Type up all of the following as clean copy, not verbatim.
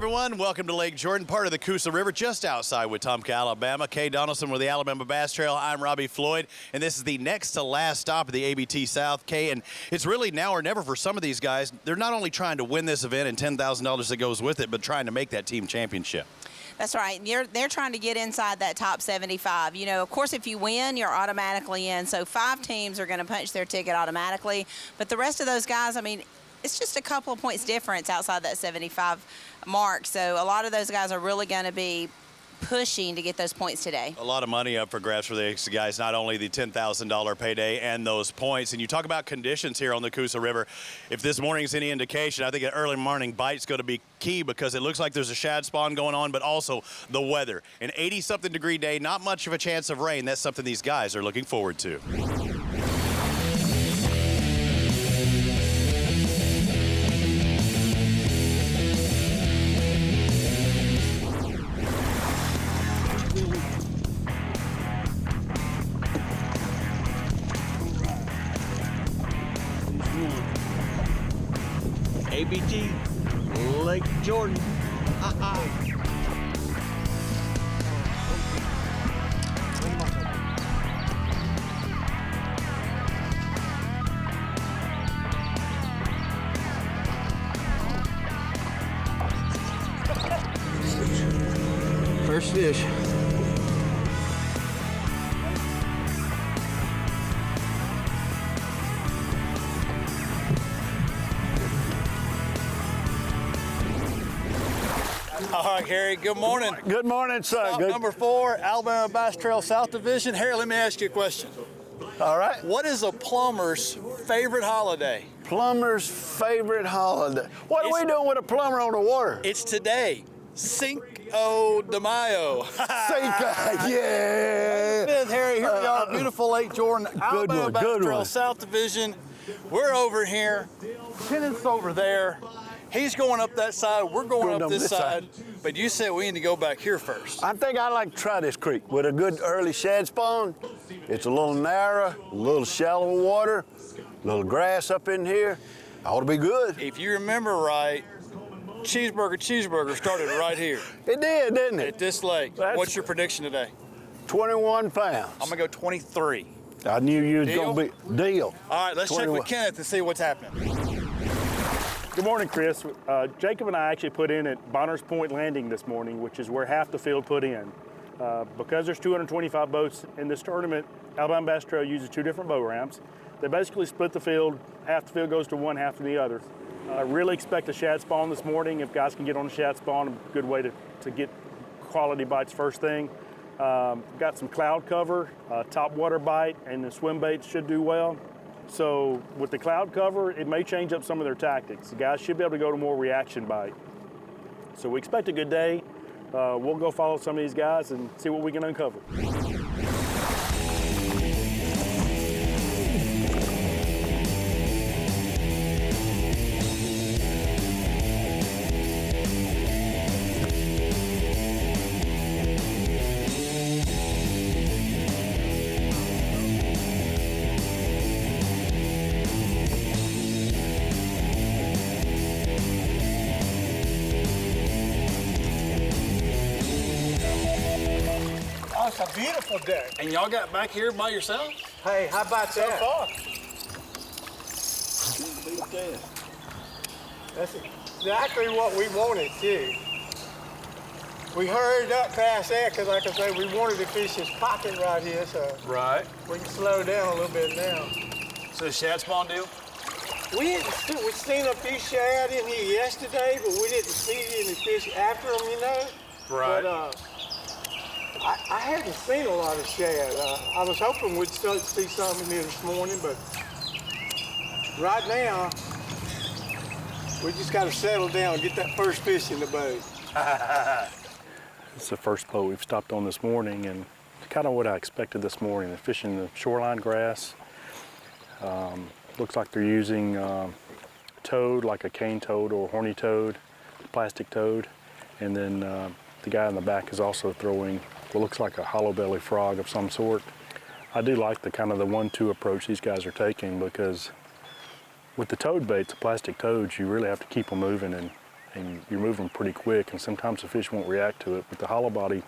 everyone. Welcome to Lake Jordan, part of the Coosa River, just outside Wetumpka, Alabama. Kay Donaldson with the Alabama Bass Trail. I'm Robbie Floyd, and this is the next to last stop of the ABT South. Kay, and it's really now or never for some of these guys. They're not only trying to win this event and $10,000 that goes with it, but trying to make that team championship. That's right. They're trying to get inside that top 75. You know, of course, if you win, you're automatically in. So 5 teams are going to punch their ticket automatically. But the rest of those guys, I mean, it's just a couple of points difference outside that 75 mark. So a lot of those guys are really going to be pushing to get those points today. A lot of money up for grabs for these guys, not only the $10,000 payday and those points. And you talk about conditions here on the Coosa River. If this morning's any indication, I think an early morning bite's going to be key because it looks like there's a shad spawn going on, but also the weather. An 80-something degree day, not much of a chance of rain. That's something these guys are looking forward to. ABT, Lake Jordan. First fish. All right, Harry, good morning. Good morning, sir. Stop number 4, Alabama Bass Trail South Division. Harry, let me ask you a question. All right. What is a plumber's favorite holiday? Plumber's favorite holiday. What are we doing with a plumber on the water? It's today, Cinco de Mayo. Cinco, yeah. Fifth, Harry, here we are, beautiful Lake Jordan, Alabama Bass Trail South Division. We're over here, Kenneth's over there. He's going up that side, we're going up this side. But you said we need to go back here first. I think I'd like to try this creek with a good early shad spawn. It's a little narrow, a little shallow water, a little grass up in here. Ought to be good. If you remember right, Cheeseburger started right here. It did, didn't it? At this lake. What's your prediction today? 21 pounds. I'm gonna go 23. I knew you was gonna be deal. All right, let's 21. Check with Kenneth and see what's happening. Good morning, Chris. Jacob and I actually put in at Bonner's Point Landing this morning, which is where half the field put in. Because there's 225 boats in this tournament, Alabama Bass Trail uses 2 different boat ramps. They basically split the field. Half the field goes to one, half to the other. I really expect a shad spawn this morning. If guys can get on the shad spawn, a good way to get quality bites first thing. Got some cloud cover, top water bite, and the swim baits should do well. So with the cloud cover, it may change up some of their tactics. The guys should be able to go to more reaction bite. So we expect a good day. We'll go follow some of these guys and see what we can uncover. It's a beautiful day. And y'all got back here by yourself? Hey, how about so that? Far. That's exactly what we wanted, too. We hurried up past that because, like I say, we wanted to fish this pocket right here, so right. We can slow down a little bit now. So the shad spawn deal? We seen a few shad in here yesterday, but we didn't see any fish after them, you know? Right. But, I haven't seen a lot of shad. I was hoping we'd start to see some in here this morning, but right now, we just got to settle down and get that first fish in the boat. It's the first boat we've stopped on this morning, and it's kind of what I expected this morning. They're fishing the shoreline grass. Looks like they're using toad, like a cane toad or horny toad, plastic toad, and then the guy in the back is also throwing what looks like a hollow belly frog of some sort. I do like the kind of the 1-2 approach these guys are taking, because with the toad baits, the plastic toads, you really have to keep them moving and and you're moving pretty quick, and sometimes the fish won't react to it. With the hollow body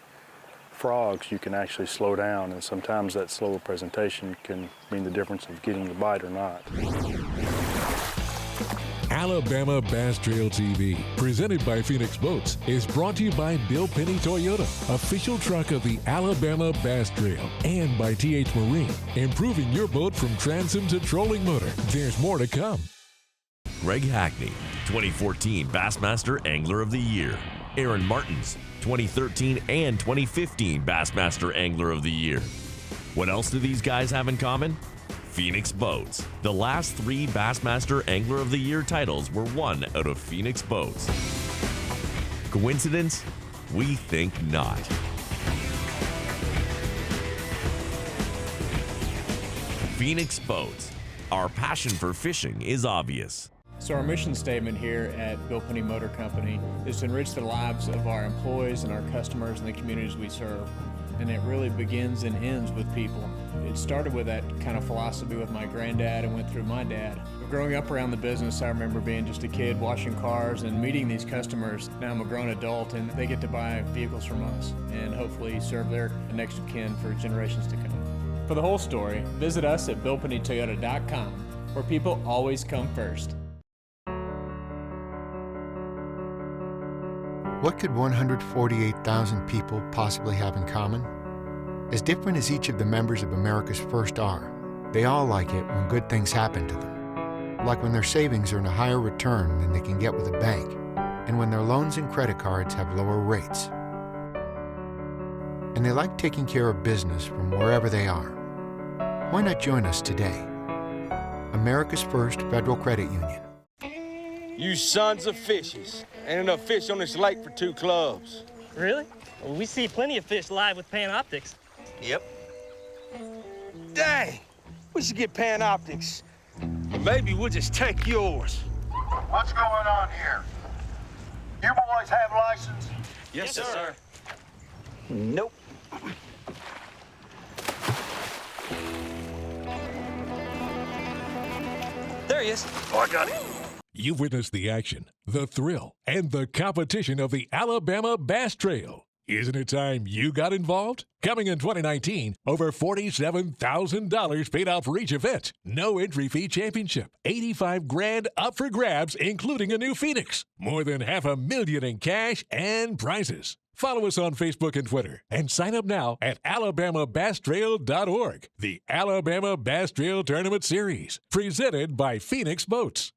frogs, you can actually slow down, and sometimes that slower presentation can mean the difference of getting the bite or not. Alabama Bass Trail TV, presented by Phoenix Boats, is brought to you by Bill Penny Toyota, official truck of the Alabama Bass Trail, and by TH Marine, improving your boat from transom to trolling motor. There's more to come. Greg Hackney, 2014 Bassmaster Angler of the Year. Aaron Martins, 2013 and 2015 Bassmaster Angler of the Year. What else do these guys have in common? Phoenix Boats. The last 3 Bassmaster Angler of the Year titles were won out of Phoenix Boats. Coincidence? We think not. Phoenix Boats. Our passion for fishing is obvious. So our mission statement here at Bill Penny Motor Company is to enrich the lives of our employees and our customers and the communities we serve. And it really begins and ends with people. It started with that kind of philosophy with my granddad and went through my dad. Growing up around the business, I remember being just a kid washing cars and meeting these customers. Now I'm a grown adult and they get to buy vehicles from us and hopefully serve their next of kin for generations to come. For the whole story, visit us at BillPennyToyota.com, where people always come first. What could 148,000 people possibly have in common? As different as each of the members of America's First are, they all like it when good things happen to them. Like when their savings earn a higher return than they can get with a bank, and when their loans and credit cards have lower rates. And they like taking care of business from wherever they are. Why not join us today? America's First Federal Credit Union. You sons of fishes. Ain't enough fish on this lake for 2 clubs. Really? Well, we see plenty of fish live with Panoptics. Yep. Dang, we should get Panoptics. Maybe we'll just take yours. What's going on here? You boys have license? Yes, sir. Nope. There he is. Oh, I got him. You've witnessed the action, the thrill, and the competition of the Alabama Bass Trail. Isn't it time you got involved? Coming in 2019, over $47,000 paid out for each event. No entry fee championship. $85,000 up for grabs, including a new Phoenix. More than $500,000 in cash and prizes. Follow us on Facebook and Twitter and sign up now at alabamabasstrail.org. The Alabama Bass Trail Tournament Series, presented by Phoenix Boats.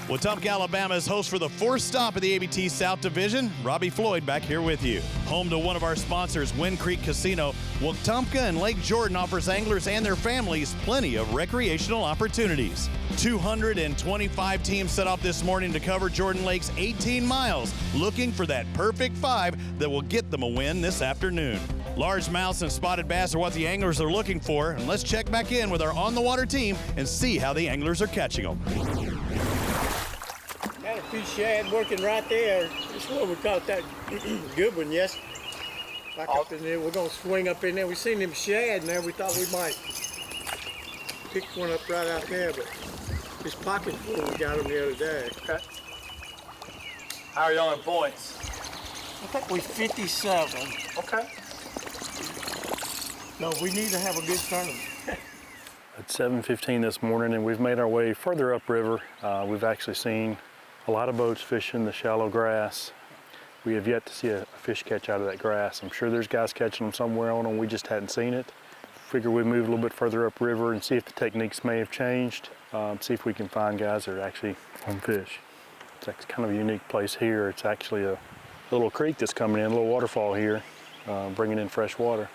Wetumpka, Alabama is host for the 4th stop of the ABT South Division. Robbie Floyd back here with you. Home to one of our sponsors, Wind Creek Casino. Wetumpka and Lake Jordan offers anglers and their families plenty of recreational opportunities. 225 teams set off this morning to cover Jordan Lake's 18 miles, looking for that perfect 5 that will get them a win this afternoon. Largemouths and spotted bass are what the anglers are looking for, and let's check back in with our on-the-water team and see how the anglers are catching them. Got a few shad working right there. This is where we caught that good one, yes. Back up in there, we're gonna swing up in there. We seen them shad in there. We thought we might pick one up right out there, but this pocket full we got them the other day. Okay. How are y'all in points? I think we 57. Okay. No, we need to have a good tournament. It's 7:15 this morning, and we've made our way further upriver. We've actually seen a lot of boats fishing the shallow grass. We have yet to see a fish catch out of that grass. I'm sure there's guys catching them somewhere on them. We just hadn't seen it. Figure we move a little bit further upriver and see if the techniques may have changed. See if we can find guys that are actually on fish. It's kind of a unique place here. It's actually a little creek that's coming in, a little waterfall here, bringing in fresh water.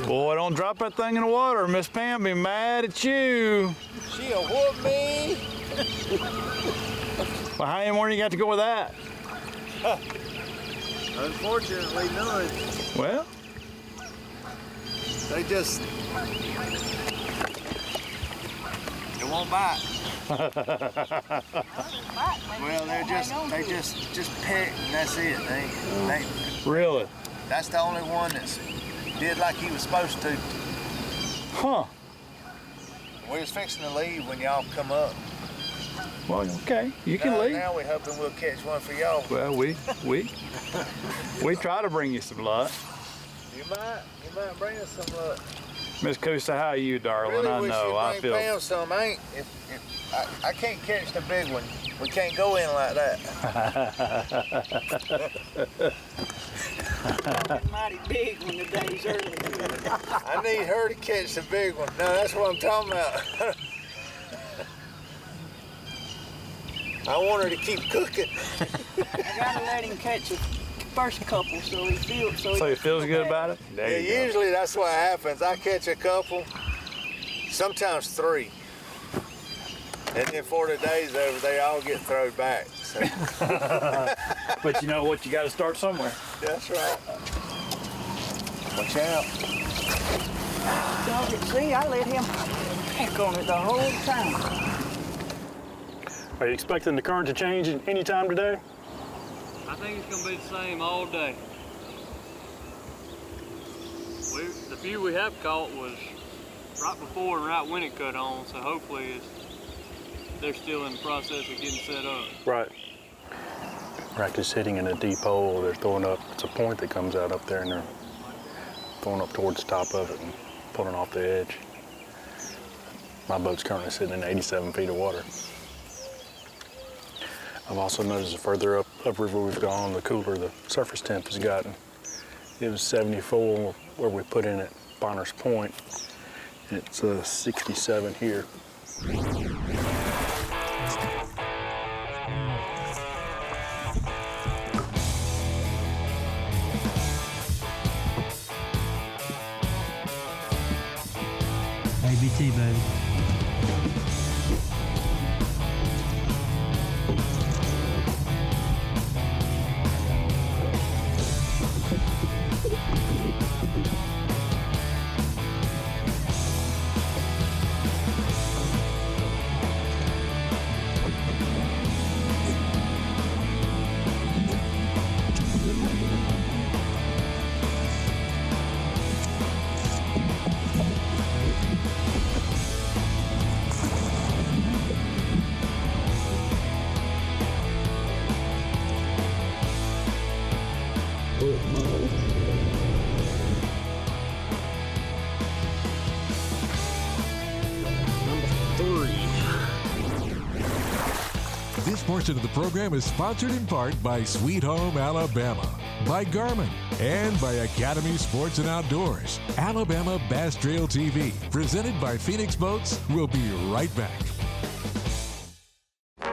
Boy, don't drop that thing in the water. Miss Pam be mad at you. She'll whoop me. Well, how many more you got to go with that? Unfortunately, none. Well, They just, they won't bite. Well, they just peck and that's it. They really? That's the only one that's did like he was supposed to. Huh. We was fixing to leave when y'all come up. Well, okay, you can leave. Now we're hoping we'll catch one for y'all. Well, we try to bring you some luck. You might bring us some luck. Miss Coosa, how are you, darling? Really I wish know. you'd I bring feel. Pam some. I can't catch the big one. We can't go in like that. Mighty big when the day's early. I need her to catch the big one. No, that's what I'm talking about. I want her to keep cooking. I gotta let him catch the first couple so he feels So he feels good about it? There you go. Usually that's what happens. I catch a couple, sometimes 3. And then 40 days over, they all get thrown back. So. But you know what? You got to start somewhere. That's right. Watch out. Y'all can see, I let him pick on it the whole time. Are you expecting the current to change any time today? I think it's going to be the same all day. The few we have caught was right before and right when it cut on, so hopefully they're still in the process of getting set up. Right. We're actually sitting in a deep hole. They're throwing up, it's a point that comes out up there, and they're throwing up towards the top of it and pulling off the edge. My boat's currently sitting in 87 feet of water. I've also noticed the further upriver we've gone, the cooler the surface temp has gotten. It was 74 where we put in at Bonner's Point. It's 67 here. ABT, baby. This portion of the program is sponsored in part by Sweet Home Alabama, by Garmin, and by Academy Sports and Outdoors. Alabama Bass Trail TV, presented by Phoenix Boats, will be right back. It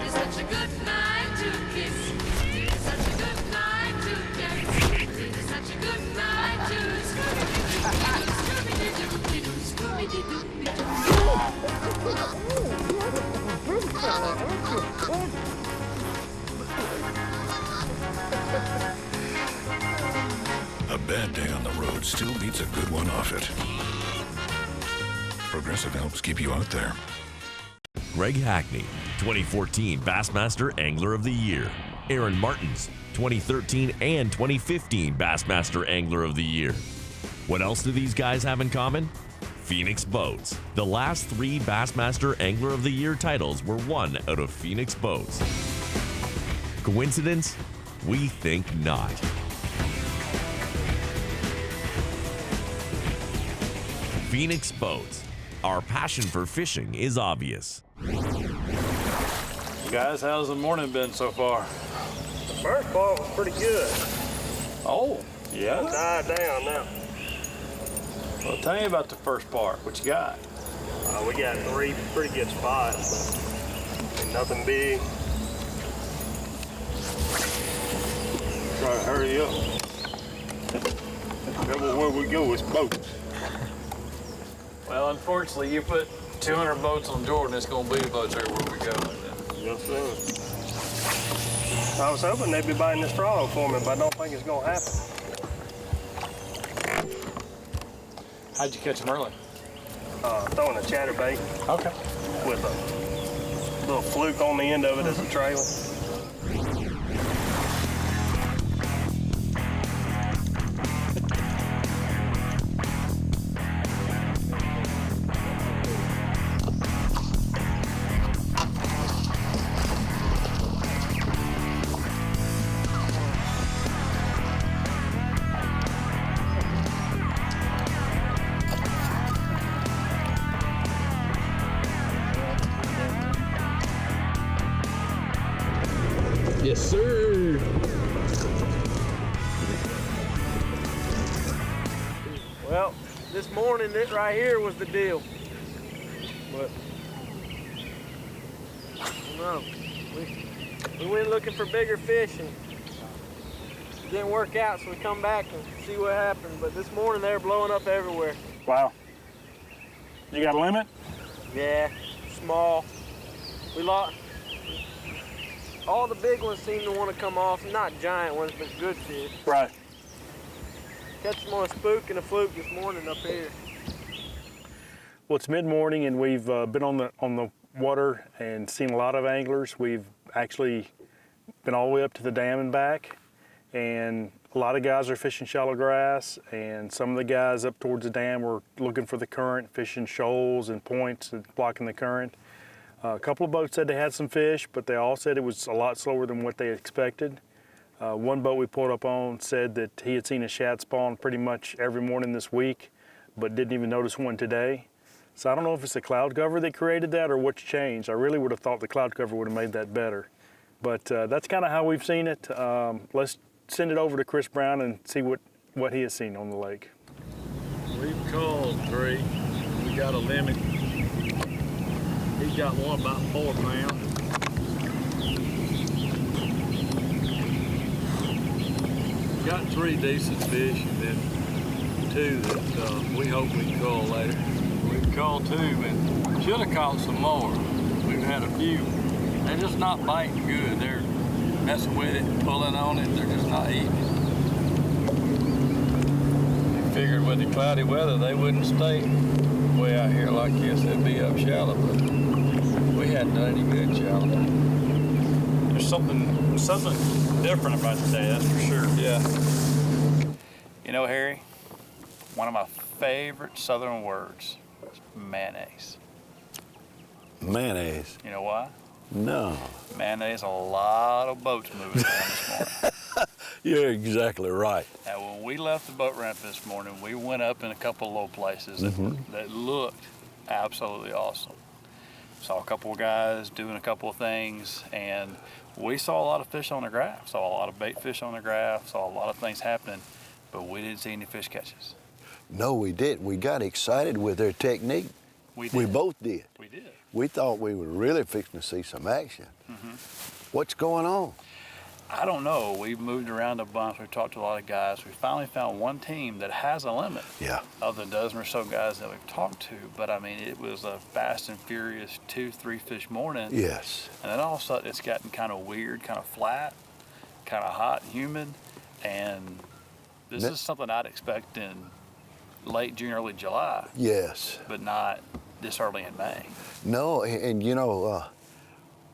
is such a good night to kiss. It is such a good night to dance. It is such a good night to Scooby-Doo, Scooby-Doo. A bad day on the road still beats a good one off it. Progressive helps keep you out there. Greg Hackney, 2014 Bassmaster Angler of the Year. Aaron Martins, 2013 and 2015 Bassmaster Angler of the Year. What else do these guys have in common? Phoenix Boats. The last 3 Bassmaster Angler of the Year titles were won out of Phoenix Boats. Coincidence? We think not. Phoenix Boats. Our passion for fishing is obvious. Guys, how's the morning been so far? The first part was pretty good. Oh, yeah? It's died down now. Well, tell me about the first part. What you got? We got 3 pretty good spots, but nothing big. Try to hurry up. Where we go is boats. Well, unfortunately, you put 200 boats on Jordan, it's going to be boats everywhere we go. Yes, sir. I was hoping they'd be buying this throttle for me, but I don't think it's going to happen. How'd you catch them early? Throwing a chatterbait. Okay. With a little fluke on the end of it as a trailer. Well, this morning, it right here was the deal. But, I don't know. We went looking for bigger fish and it didn't work out, so we come back and see what happened. But this morning, they're blowing up everywhere. Wow. You got a limit? Yeah, small. We lost. All the big ones seem to want to come off. Not giant ones, but good fish. Right. Catch them on a spook and a fluke this morning up here. Well, it's mid-morning and we've been on the water and seen a lot of anglers. We've actually been all the way up to the dam and back, and a lot of guys are fishing shallow grass, and some of the guys up towards the dam were looking for the current, fishing shoals and points and blocking the current. A couple of boats said they had some fish, but they all said it was a lot slower than what they expected. One boat we pulled up on said that he had seen a shad spawn pretty much every morning this week, but didn't even notice one today. So I don't know if it's the cloud cover that created that or what's changed. I really would have thought the cloud cover would have made that better. But that's kind of how we've seen it. Let's send it over to Chris Brown and see what he has seen on the lake. We've called 3. We got a limit. He's got one about 4 pounds. Got 3 decent fish and then 2 that we hope we can call later. We've called 2 and should have caught some more. We've had a few. They're just not biting good. They're messing with it, pulling on it. They're just not eating it. We figured with the cloudy weather they wouldn't stay way out here like this. They'd be up shallow, but we hadn't done any good shallow. There's something different about today, that's for sure. Yeah. You know, Harry, one of my favorite Southern words is mayonnaise. Mayonnaise? You know why? No. Mayonnaise, a lot of boats moving around this morning. You're exactly right. Now, when we left the boat ramp this morning, we went up in a couple of low places that looked absolutely awesome. Saw a couple of guys doing a couple of things, and we saw a lot of fish on the graph, saw a lot of bait fish on the graph, saw a lot of things happening, but we didn't see any fish catches. No, we didn't. We got excited with their technique. We both did. We did. We thought we were really fixing to see some action. What's going on? I don't know. We've moved around a bunch. We've talked to a lot of guys. We finally found one team that has a limit. Yeah. Of the dozen or so guys that we've talked to. But I mean, it was a fast and furious 2-3 fish morning. Yes. And then all of a sudden it's gotten kind of weird, kind of flat, kind of hot and humid. And this is something I'd expect in late June, early July. Yes. But not this early in May. No, and you know,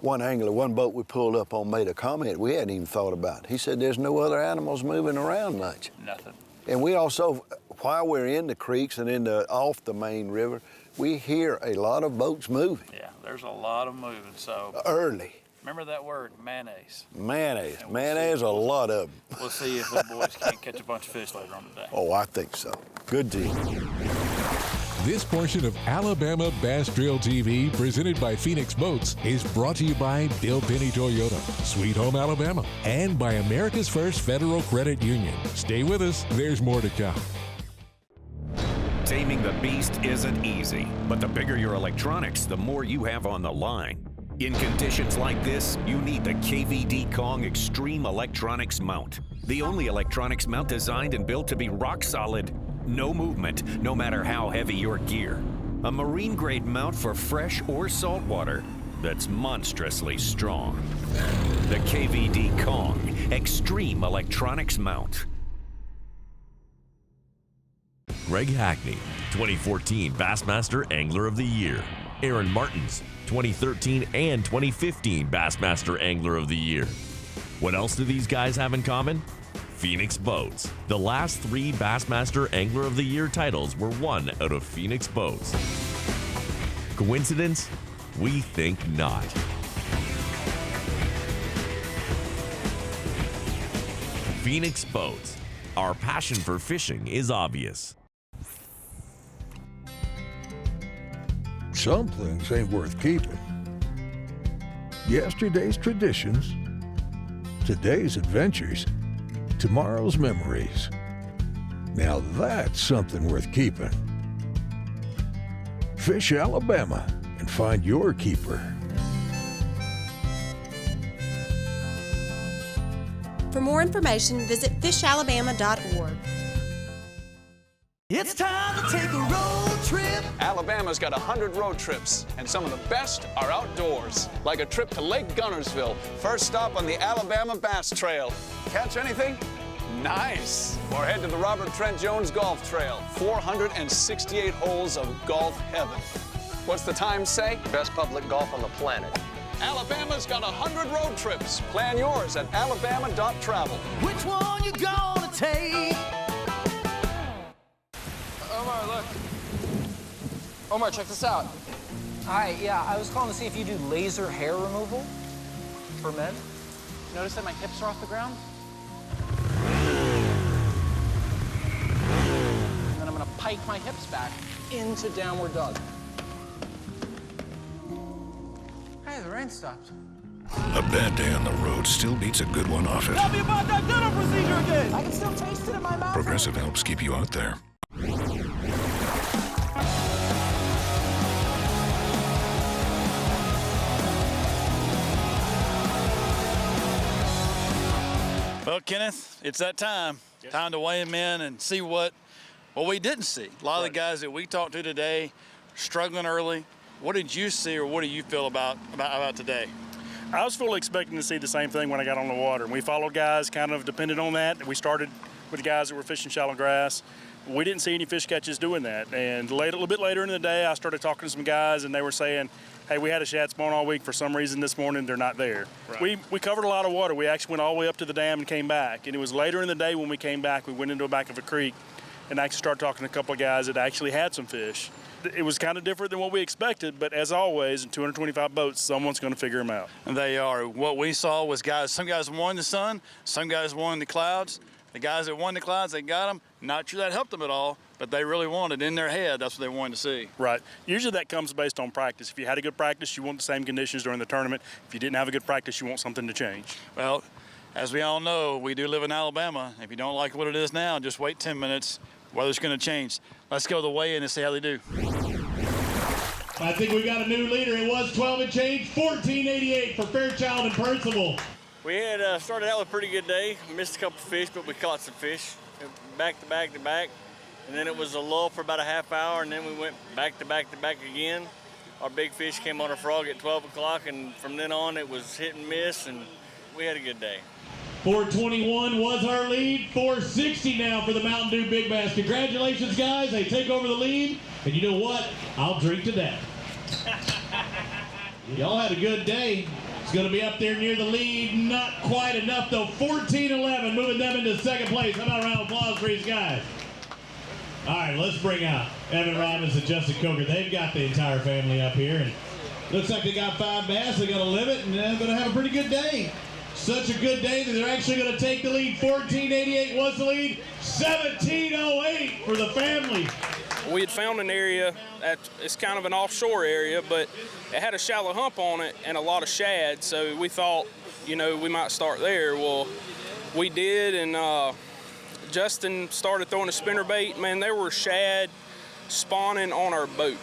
one angler, one boat we pulled up on made a comment we hadn't even thought about. He said there's no other animals moving around much. Nothing. And we also, while we're in the creeks and off the main river, we hear a lot of boats moving. Yeah, there's a lot of moving, so. Early. Remember that word, mayonnaise. Mayonnaise. Mayonnaise, a lot of them. We'll see if the boys can't catch a bunch of fish later on today. Oh, I think so. Good deal. This portion of Alabama Bass Trail TV, presented by Phoenix Boats, is brought to you by Bill Penny Toyota, Sweet Home, Alabama, and by America's First Federal Credit Union. Stay with us, there's more to come. Taming the beast isn't easy, but the bigger your electronics, the more you have on the line. In conditions like this, you need the KVD Kong Extreme Electronics Mount. The only electronics mount designed and built to be rock solid. No movement, no matter how heavy your gear. A marine-grade mount for fresh or salt water that's monstrously strong. The KVD Kong Extreme Electronics Mount. Greg Hackney, 2014 Bassmaster Angler of the Year. Aaron Martins, 2013 and 2015 Bassmaster Angler of the Year. What else do these guys have in common? Phoenix Boats. The last 3 Bassmaster Angler of the Year titles were won out of Phoenix Boats. Coincidence? We think not. Phoenix Boats. Our passion for fishing is obvious. Some things ain't worth keeping. Yesterday's traditions, today's adventures, tomorrow's memories. Now that's something worth keeping. Fish Alabama and find your keeper. For more information, visit fishalabama.org. It's time to take a road trip. Alabama's got 100 road trips, and some of the best are outdoors, like a trip to Lake Gunnersville. First stop on the Alabama Bass Trail. Catch anything? Nice. Or head to the Robert Trent Jones Golf Trail. 468 holes of golf heaven. What's the time say? Best public golf on the planet. Alabama's got 100 road trips. Plan yours at alabama.travel. Which one you gonna take? Omar, look. Omar, check this out. Hi, yeah, I was calling to see if you do laser hair removal for men. Notice that my hips are off the ground? And then I'm gonna pike my hips back into downward dog. Hey, the rain stopped. A bad day on the road still beats a good one off it. Tell me about that dental procedure again. I can still taste it in my mouth. Progressive helps keep you out there. Well, Kenneth, it's that time. Time to weigh them in and see what we didn't see. A lot of the guys that we talked to today struggling early. What did you see, or what do you feel about today? I was fully expecting to see the same thing when I got on the water. And we followed guys kind of depended on that. We started with the guys that were fishing shallow grass. We didn't see any fish catches doing that. And a little bit later in the day, I started talking to some guys, and they were saying, hey, we had a shad spawn all week. For some reason this morning, they're not there. Right. We covered a lot of water. We actually went all the way up to the dam and came back. And it was later in the day when we came back, we went into the back of a creek and actually started talking to a couple of guys that actually had some fish. It was kind of different than what we expected, but as always, in 225 boats, someone's going to figure them out. And they are. What we saw was some guys won the sun, some guys won the clouds. The guys that won the clouds, they got them. Not sure that helped them at all, but they really wanted in their head. That's what they wanted to see. Right. Usually that comes based on practice. If you had a good practice, you want the same conditions during the tournament. If you didn't have a good practice, you want something to change. Well, as we all know, we do live in Alabama. If you don't like what it is now, just wait 10 minutes. Weather's going to change. Let's go to the weigh-in and see how they do. I think we got a new leader. It was 12 and change, 1488 for Fairchild and Percival. We had started out with a pretty good day. Missed a couple fish, but we caught some fish. Back to back to back. And then it was a lull for about a half hour, and then we went back to back to back again. Our big fish came on a frog at 12 o'clock, and from then on it was hit and miss, and we had a good day. 421 was our lead. 460 now for the Mountain Dew Big Bass. Congratulations, guys. They take over the lead. And you know what? I'll drink to that. Y'all had a good day. It's going to be up there near the lead. Not quite enough, though. 14-11, moving them into second place. How about a round of applause for these guys? All right, let's bring out Evan Robbins and Justin Coker. They've got the entire family up here. And looks like they got 5 bass. They got a limit, and they're going to have a pretty good day. Such a good day that they're actually going to take the lead. 1488 was the lead. 1708 for the family. We had found an area it's kind of an offshore area, but it had a shallow hump on it and a lot of shad. So we thought, we might start there. Well, we did, and Justin started throwing a spinnerbait. Man, there were shad spawning on our boat.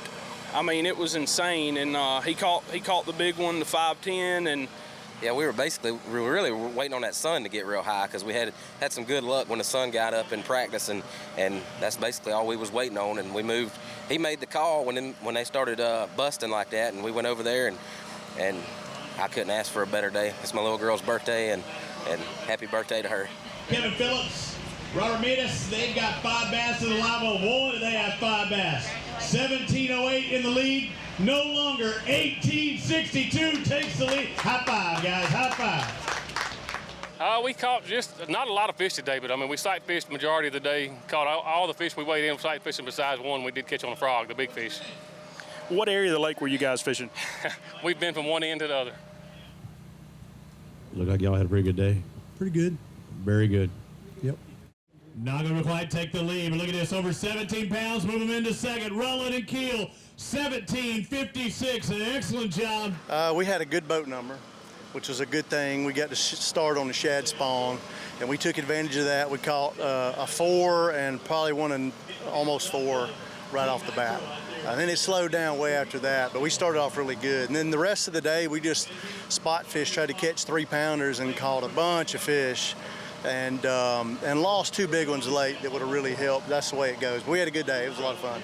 I mean, it was insane. And he caught the big one, the 510, and yeah, we were really waiting on that sun to get real high because we had some good luck when the sun got up in practice, and that's basically all we was waiting on. And we moved. He made the call when they started busting like that, and we went over there, and I couldn't ask for a better day. It's my little girl's birthday, and happy birthday to her. Kevin Phillips, Robert Meadis, they've got 5 bass in the live on one, and they have 5 bass. 1708 in the lead. No longer 1862 takes the lead. High five, guys. High five. We caught not a lot of fish today, but we sight fished the majority of the day. Caught all the fish we weighed in sight fishing besides one we did catch on a frog, the big fish. What area of the lake were you guys fishing? We've been from one end to the other. Looked like y'all had a pretty good day. Pretty good. Very good. Yep. Not going to quite take the lead, but look at this. Over 17 pounds, move them into second. Rowland and Keel, 1756. An excellent job. We had a good boat number. which was a good thing. We got to start on the shad spawn, and we took advantage of that. We caught a 4 and probably one and almost 4 right off the bat. Then it slowed down way after that, but we started off really good. And then the rest of the day, we just spot fish, tried to catch 3-pounders and caught a bunch of fish, and lost 2 big ones late that would have really helped. That's the way it goes. But we had a good day. It was a lot of fun.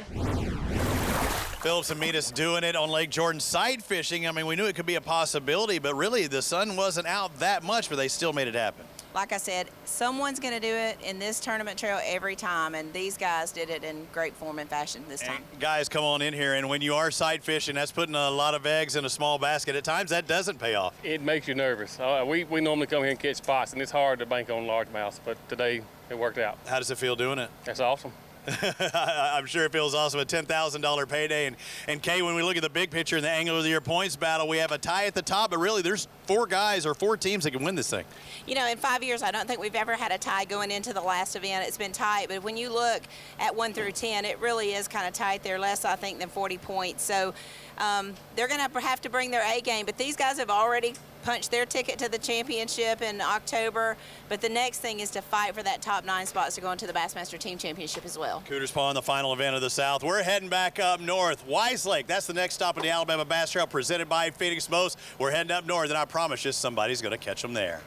Phillips and Metis doing it on Lake Jordan sight fishing. I mean, we knew it could be a possibility, but really the sun wasn't out that much, but they still made it happen. Like I said, someone's going to do it in this tournament trail every time, and these guys did it in great form and fashion this time. And guys, come on in here, and when you are sight fishing, that's putting a lot of eggs in a small basket. At times, that doesn't pay off. It makes you nervous. We normally come here and catch spots, and it's hard to bank on largemouths, but today it worked out. How does it feel doing it? That's awesome. I'm sure it feels awesome, a $10,000 payday. And Kay, when we look at the big picture in the Angler of the Year points battle, we have a tie at the top, but really there's 4 guys or 4 teams that can win this thing. You know, in 5 years, I don't think we've ever had a tie going into the last event. It's been tight, but when you look at 1 through 10, it really is kind of tight. They're less, I think, than 40 points. So they're going to have to bring their A game, but these guys have already punched their ticket to the championship in October, but the next thing is to fight for that top 9 spots to go into the Bassmaster Team Championship as well. Cooters Pond, the final event of the South. We're heading back up north. Wise Lake, that's the next stop on the Alabama Bass Trail presented by Phoenix Most. We're heading up north, and I promise you somebody's going to catch them there.